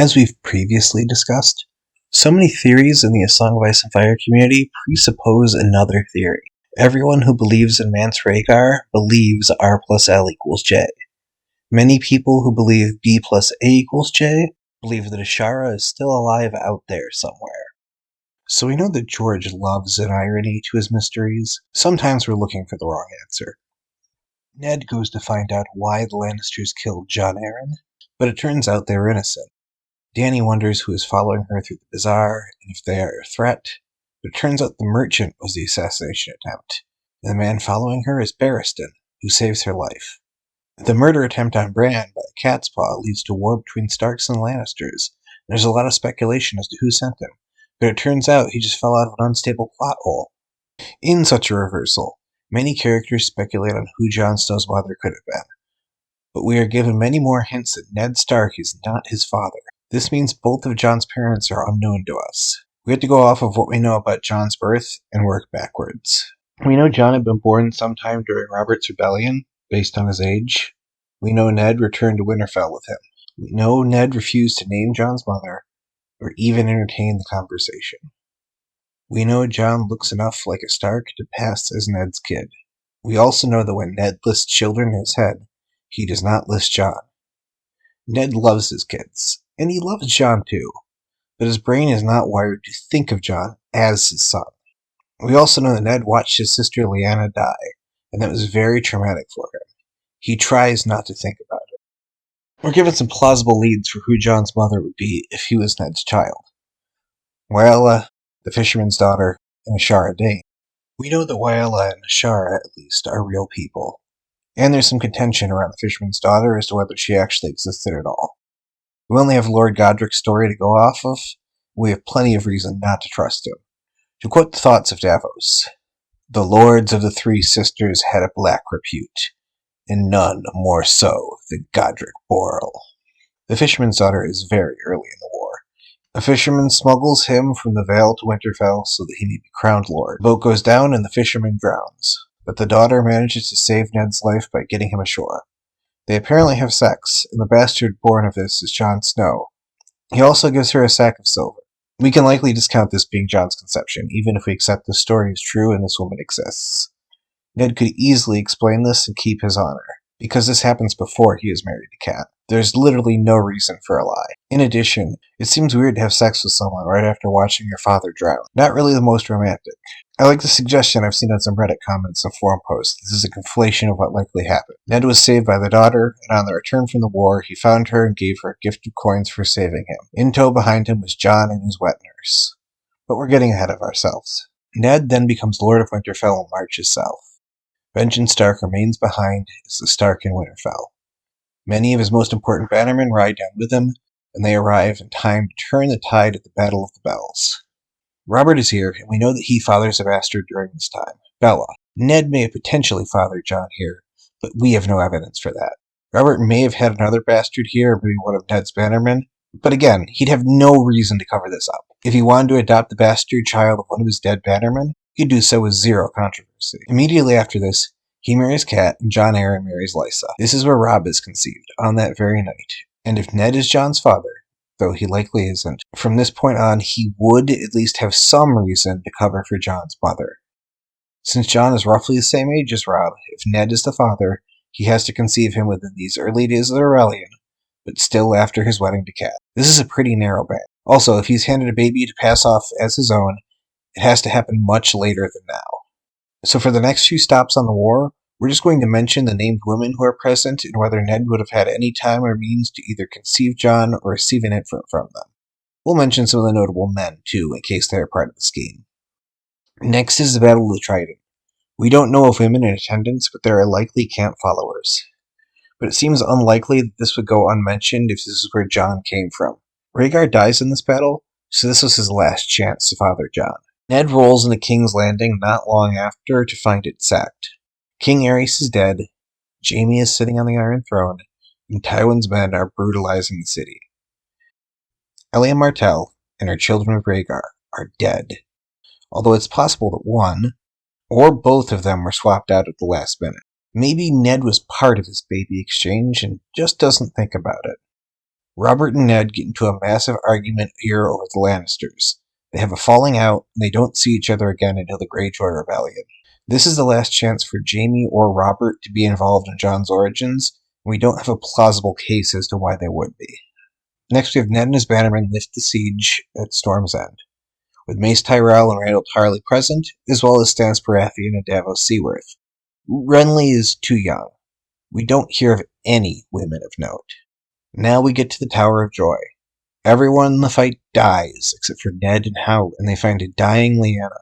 As we've previously discussed, so many theories in the A Song of Ice and Fire community presuppose another theory. Everyone who believes in Mance Rhaegar believes R plus L equals J. Many people who believe B plus A equals J believe that Ashara is still alive out there somewhere. So we know that George loves an irony to his mysteries. Sometimes we're looking for the wrong answer. Ned goes to find out why the Lannisters killed Jon Arryn, but it turns out they were innocent. Dany wonders who is following her through the bazaar, and if they are a threat, but it turns out the merchant was the assassination attempt, and the man following her is Barristan, who saves her life. The murder attempt on Bran by a cat's paw leads to war between Starks and Lannisters. There's a lot of speculation as to who sent him, but it turns out he just fell out of an unstable plot hole. In such a reversal, many characters speculate on who Jon Snow's mother could have been, but we are given many more hints that Ned Stark is not his father. This means both of Jon's parents are unknown to us. We have to go off of what we know about Jon's birth and work backwards. We know Jon had been born sometime during Robert's Rebellion, based on his age. We know Ned returned to Winterfell with him. We know Ned refused to name Jon's mother, or even entertain the conversation. We know Jon looks enough like a Stark to pass as Ned's kid. We also know that when Ned lists children in his head, he does not list Jon. Ned loves his kids, and he loves Jon too, but his brain is not wired to think of Jon as his son. We also know that Ned watched his sister Lyanna die, and that was very traumatic for him. He tries not to think about it. We're given some plausible leads for who Jon's mother would be if he was Ned's child. Wyaella, the fisherman's daughter, and Ashara Dane. We know that Wyaella and Ashara, at least, are real people, and there's some contention around the fisherman's daughter as to whether she actually existed at all. We only have Lord Godric's story to go off of. We have plenty of reason not to trust him. To quote the thoughts of Davos, "The lords of the Three Sisters had a black repute, and none more so than Godric Borrell." The fisherman's daughter is very early in the war. A fisherman smuggles him from the Vale to Winterfell so that he may be crowned lord. The boat goes down and the fisherman drowns, but the daughter manages to save Ned's life by getting him ashore. They apparently have sex, and the bastard born of this is Jon Snow. He also gives her a sack of silver. We can likely discount this being Jon's conception, even if we accept this story is true and this woman exists. Ned could easily explain this and keep his honor, because this happens before he is married to Cat. There's literally no reason for a lie. In addition, it seems weird to have sex with someone right after watching your father drown. Not really the most romantic. I like the suggestion I've seen on some Reddit comments and forum posts. This is a conflation of what likely happened. Ned was saved by the daughter, and on the return from the war, he found her and gave her a gift of coins for saving him. In tow behind him was Jon and his wet nurse. But we're getting ahead of ourselves. Ned then becomes Lord of Winterfell and marches south. Benjen Stark remains behind as the Stark in Winterfell. Many of his most important bannermen ride down with him, and they arrive in time to turn the tide at the Battle of the Bells. Robert is here, and we know that he fathers a bastard during this time, Bella. Ned may have potentially fathered Jon here, but we have no evidence for that. Robert may have had another bastard here, or maybe one of Ned's bannermen, but again, he'd have no reason to cover this up. If he wanted to adopt the bastard child of one of his dead bannermen, he could do so with zero controversy. Immediately after this, he marries Cat, and Jon Arryn marries Lysa. This is where Robb is conceived, on that very night. And if Ned is Jon's father, though he likely isn't, from this point on he would at least have some reason to cover for Jon's mother. Since Jon is roughly the same age as Robb, if Ned is the father, he has to conceive him within these early days of the rebellion, but still after his wedding to Cat. This is a pretty narrow band. Also, if he's handed a baby to pass off as his own, it has to happen much later than now. So for the next few stops on the war, we're just going to mention the named women who are present and whether Ned would have had any time or means to either conceive Jon or receive an infant from them. We'll mention some of the notable men, too, in case they're part of the scheme. Next is the Battle of the Trident. We don't know of women in attendance, but there are likely camp followers. But it seems unlikely that this would go unmentioned if this is where Jon came from. Rhaegar dies in this battle, so this was his last chance to father Jon. Ned rolls into King's Landing not long after to find it sacked. King Aerys is dead, Jaime is sitting on the Iron Throne, and Tywin's men are brutalizing the city. Elia Martell and her children of Rhaegar are dead, although it's possible that one, or both of them were swapped out at the last minute. Maybe Ned was part of this baby exchange and just doesn't think about it. Robert and Ned get into a massive argument here over the Lannisters. They have a falling out, and they don't see each other again until the Greyjoy Rebellion. This is the last chance for Jaime or Robert to be involved in Jon's origins, and we don't have a plausible case as to why they would be. Next, we have Ned and his bannermen lift the siege at Storm's End, with Mace Tyrell and Randall Tarley present, as well as Stannis Baratheon and Davos Seaworth. Renly is too young. We don't hear of any women of note. Now we get to the Tower of Joy. Everyone in the fight dies, except for Ned and Howland, and they find a dying Lyanna.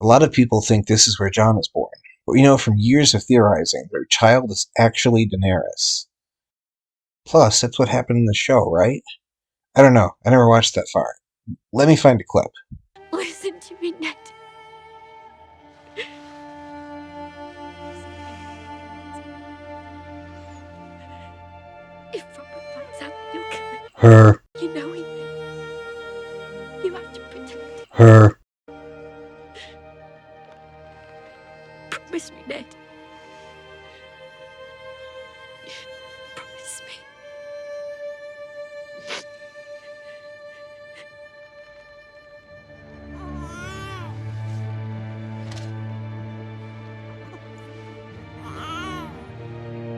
A lot of people think this is where Jon is born, but we know from years of theorizing their child is actually Daenerys. Plus, that's what happened in the show, right? I don't know, I never watched that far. Let me find a clip. Listen to me, Ned. If Robert finds out, you'll kill him. Her. You know he will. You have to protect him. Her. Promise me, Ned. Promise me.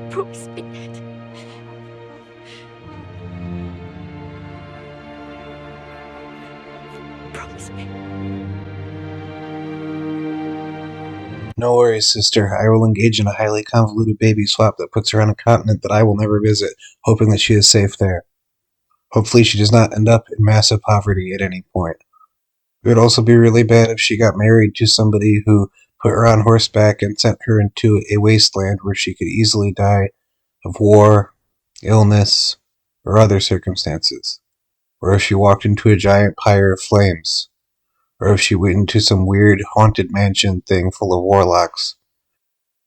Promise me, Ned. Promise me. No worries, sister. I will engage in a highly convoluted baby swap that puts her on a continent that I will never visit, hoping that she is safe there. Hopefully she does not end up in massive poverty at any point. It would also be really bad if she got married to somebody who put her on horseback and sent her into a wasteland where she could easily die of war, illness, or other circumstances. Or if she walked into a giant pyre of flames. Or if she went into some weird haunted mansion thing full of warlocks.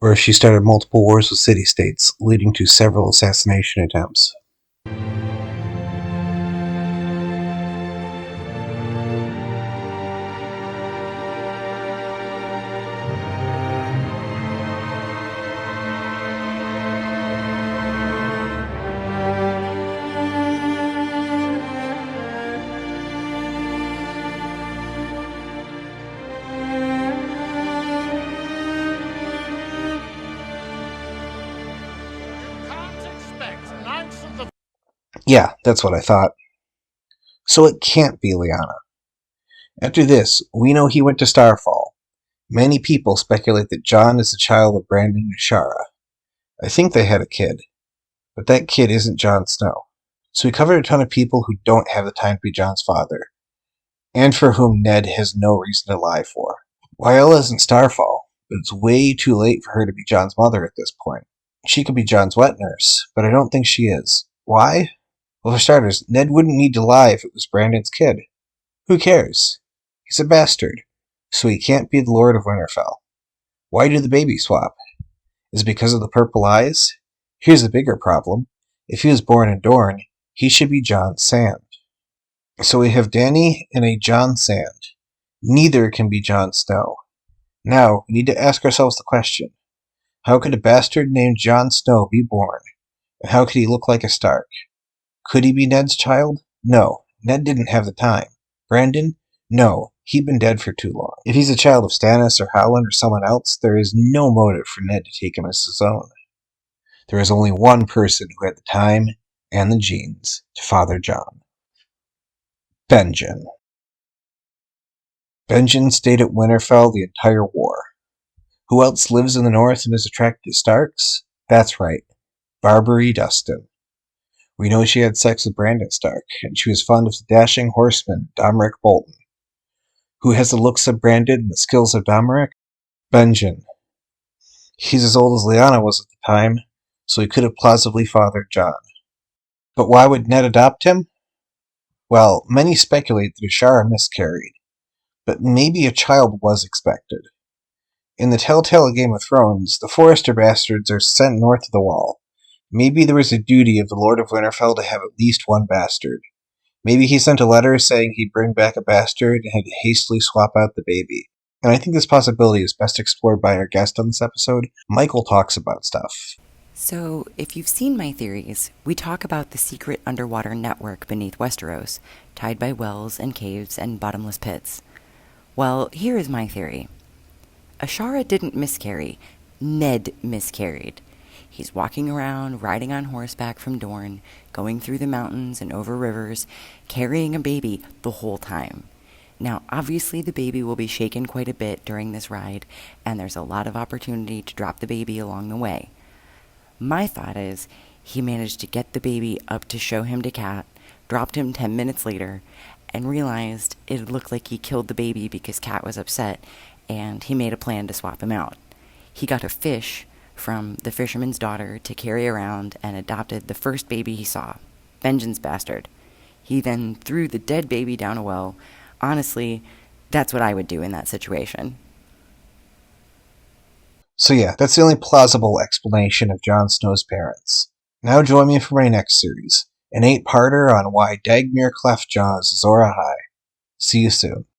Or if she started multiple wars with city-states, leading to several assassination attempts. Yeah, that's what I thought. So it can't be Lyanna. After this, we know he went to Starfall. Many people speculate that Jon is the child of Brandon and Shara. I think they had a kid, but that kid isn't Jon Snow. So we covered a ton of people who don't have the time to be Jon's father, and for whom Ned has no reason to lie for. Lyanna isn't Starfall, but it's way too late for her to be Jon's mother at this point. She could be Jon's wet nurse, but I don't think she is. Why? Well, for starters, Ned wouldn't need to lie if it was Brandon's kid. Who cares? He's a bastard, so he can't be the Lord of Winterfell. Why do the baby swap? Is it because of the purple eyes? Here's the bigger problem. If he was born in Dorne, he should be Jon Sand. So we have Dany and a Jon Sand. Neither can be Jon Snow. Now, we need to ask ourselves the question. How could a bastard named Jon Snow be born? And how could he look like a Stark? Could he be Ned's child? No, Ned didn't have the time. Brandon? No, he'd been dead for too long. If he's a child of Stannis or Howland or someone else, there is no motive for Ned to take him as his own. There is only one person who had the time and the genes to father Jon. Benjen. Benjen stayed at Winterfell the entire war. Who else lives in the north and is attracted to Starks? That's right, Barbary Dustin. We know she had sex with Brandon Stark, and she was fond of the dashing horseman, Domeric Bolton. Who has the looks of Brandon and the skills of Domeric? Benjen. He's as old as Lyanna was at the time, so he could have plausibly fathered Jon. But why would Ned adopt him? Well, many speculate that Ashara miscarried, but maybe a child was expected. In the telltale Game of Thrones, the Forrester bastards are sent north of the Wall. Maybe there was a duty of the Lord of Winterfell to have at least one bastard. Maybe he sent a letter saying he'd bring back a bastard and had to hastily swap out the baby. And I think this possibility is best explored by our guest on this episode. Michael talks about stuff. So, if you've seen my theories, we talk about the secret underwater network beneath Westeros, tied by wells and caves and bottomless pits. Well, here is my theory. Ashara didn't miscarry. Ned miscarried. He's walking around, riding on horseback from Dorne, going through the mountains and over rivers, carrying a baby the whole time. Now, obviously, the baby will be shaken quite a bit during this ride, and there's a lot of opportunity to drop the baby along the way. My thought is he managed to get the baby up to show him to Cat, dropped him 10 minutes later, and realized it looked like he killed the baby because Cat was upset, and he made a plan to swap him out. He got a fish from the fisherman's daughter to carry around and adopted the first baby he saw, Benjen's bastard. He then threw the dead baby down a well. Honestly, that's what I would do in that situation. So yeah, that's the only plausible explanation of Jon Snow's parents. Now join me for my next series, an 8-parter on why Dagmere Cleftjaw's Azor Ahai. See you soon.